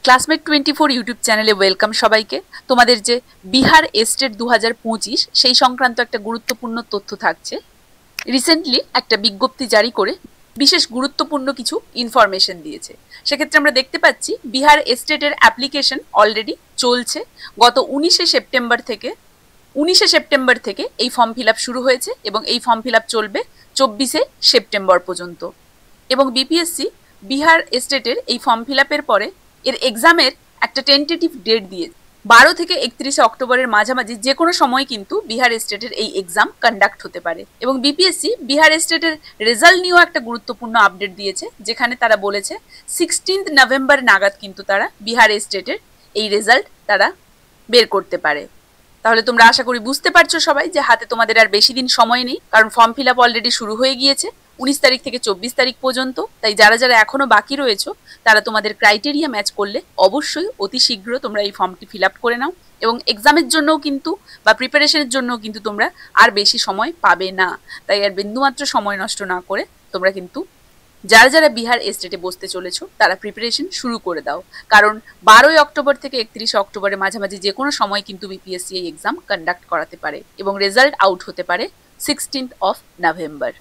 Classmate 24 YouTube চ্যানেলে welcome সবাইকে। তোমাদের যে বিহার এস্টেট 2025 সেই সংক্রান্ত একটা গুরুত্বপূর্ণ তথ্য থাকছে। রিসেন্টলি একটা বিজ্ঞপ্তি জারি করে বিশেষ গুরুত্বপূর্ণ কিছু ইনফরমেশন দিয়েছে। সেক্ষেত্রে আমরা দেখতে পাচ্ছি বিহার এস্টেটের অ্যাপ্লিকেশন অলরেডি চলছে। গত 19শে সেপ্টেম্বর থেকে এই ফর্ম ফিল আপ শুরু হয়েছে এবং এই ফর্ম ফিল আপ চলবে 24শে সেপ্টেম্বর পর্যন্ত। এবং বিপিএসসি বিহার এস্টেটের এই ফর্ম ফিল আপের পরে এর এক্সামের একটা টেন্টেটিভ ডেট দিয়ে 12 থেকে 31শে অক্টোবরের মাঝামাঝি যে কোনো সময় কিন্তু বিহার এস্টেটের এই এক্সাম কন্ডাক্ট হতে পারে। এবং বিপিএসসি বিহার এস্টেটের রেজাল্ট নিয়েও একটা গুরুত্বপূর্ণ আপডেট দিয়েছে, যেখানে তারা বলেছে 16 নভেম্বর নাগাদ কিন্তু তারা বিহার এস্টেটের এই রেজাল্ট তারা বের করতে পারে। তাহলে তোমরা আশা করি বুঝতে পারছো সবাই যে হাতে তোমাদের আর বেশি দিন সময় নেই, কারণ ফর্ম ফিল আপ অলরেডি শুরু হয়ে গিয়েছে 19 তারিখ থেকে 24 তারিখ পর্যন্ত। তাই যারা যারা এখনো বাকি রয়েছো তারা তোমাদের ক্রাইটেরিয়া ম্যাচ করলে অবশ্যই অতি শীঘ্র তোমরা এই ফর্মটি ফিল আপ করে নাও। এবং এক্সামের জন্যও কিন্তু বা প্রিপারেশনের জন্যও কিন্তু তোমরা আর বেশি সময় পাবে না। তাই আর বিন্দুমাত্র সময় নষ্ট না করে তোমরা কিন্তু যারা যারা বিহার এস্টেটে বসতে চলেছো তারা প্রিপারেশন শুরু করে দাও, কারণ 12 অক্টোবর থেকে 31শে অক্টোবরের মাঝামাঝি যে কোনো সময় কিন্তু বিপিএসসি এই এক্সাম কন্ডাক্ট করাতে পারে এবং রেজাল্ট আউট হতে পারে 16th of নভেম্বর।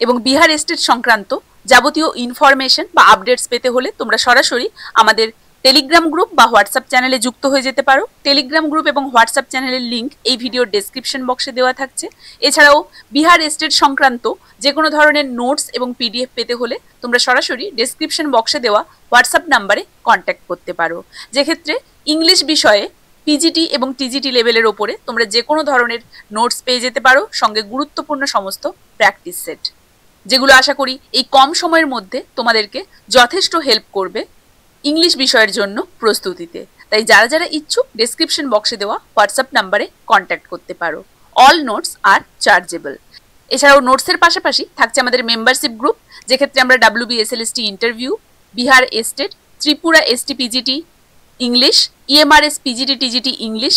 এবং বিহার এস্টেট সংক্রান্ত যাবতীয় ইনফরমেশন বা আপডেটস পেতে হলে তোমরা সরাসরি আমাদের টেলিগ্রাম গ্রুপ বা হোয়াটসঅ্যাপ চ্যানেলে যুক্ত হয়ে যেতে পারো। টেলিগ্রাম গ্রুপ এবং হোয়াটসঅ্যাপ চ্যানেলের লিঙ্ক এই ভিডিওর ডেসক্রিপশন বক্সে দেওয়া থাকছে। এছাড়াও বিহার এস্টেট সংক্রান্ত যে কোনো ধরনের নোটস এবং পিডিএফ পেতে হলে তোমরা সরাসরি ডেসক্রিপশন বক্সে দেওয়া হোয়াটসঅ্যাপ নাম্বারে কন্ট্যাক্ট করতে পারো। যেক্ষেত্রে ইংলিশ বিষয়ে পিজিটি এবং টিজিটি লেভেলের ওপরে তোমরা যে কোনো ধরনের নোটস পেয়ে যেতে পারো, সঙ্গে গুরুত্বপূর্ণ সমস্ত প্র্যাকটিস সেট, যেগুলো আশা করি এই কম সময়ের মধ্যে তোমাদেরকে যথেষ্ট হেল্প করবে ইংলিশ বিষয়ের জন্য প্রস্তুতিতে। তাই যারা যারা ইচ্ছুক ডেসক্রিপশন বক্সে দেওয়া হোয়াটসঅ্যাপ নাম্বারে কন্ট্যাক্ট করতে পারো। অল নোটস আর চার্জেবল। এছাড়াও নোটসের পাশাপাশি থাকছে আমাদের মেম্বারশিপ গ্রুপ, যেক্ষেত্রে আমরা WBSLST interview, Bihar estate, Tripura ST PGT English, EMRS PGT TGT English,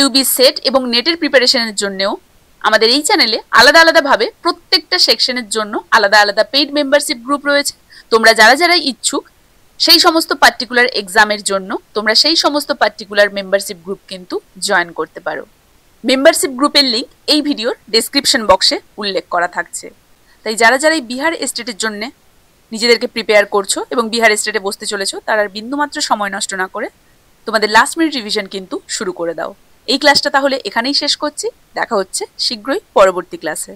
WB set এবং নেটের প্রিপারেশনের জন্যও আমাদের এই চ্যানেলে আলাদা আলাদাভাবে প্রত্যেকটা সেকশনের জন্য আলাদা আলাদা পেইড মেম্বারশিপ গ্রুপ রয়েছে। তোমরা যারা যারা ইচ্ছুক সেই সমস্ত পার্টিকুলার এক্সামের জন্য তোমরা সেই সমস্ত পার্টিকুলার মেম্বারশিপ গ্রুপ কিন্তু জয়েন করতে পারো। মেম্বারশিপ গ্রুপের লিঙ্ক এই ভিডিওর ডেসক্রিপশন বক্সে উল্লেখ করা থাকছে। তাই যারা যারা এই বিহার এস্টেটের জন্য নিজেদেরকে প্রিপেয়ার করছো এবং বিহার এস্টেটে বসতে চলেছো তারা আর বিন্দুমাত্র সময় নষ্ট না করে তোমাদের লাস্ট মিনিট রিভিশন কিন্তু শুরু করে দাও। এই ক্লাসটা তাহলে এখানেই শেষ করছি। দেখা হচ্ছে শীঘ্রই পরবর্তী ক্লাসে।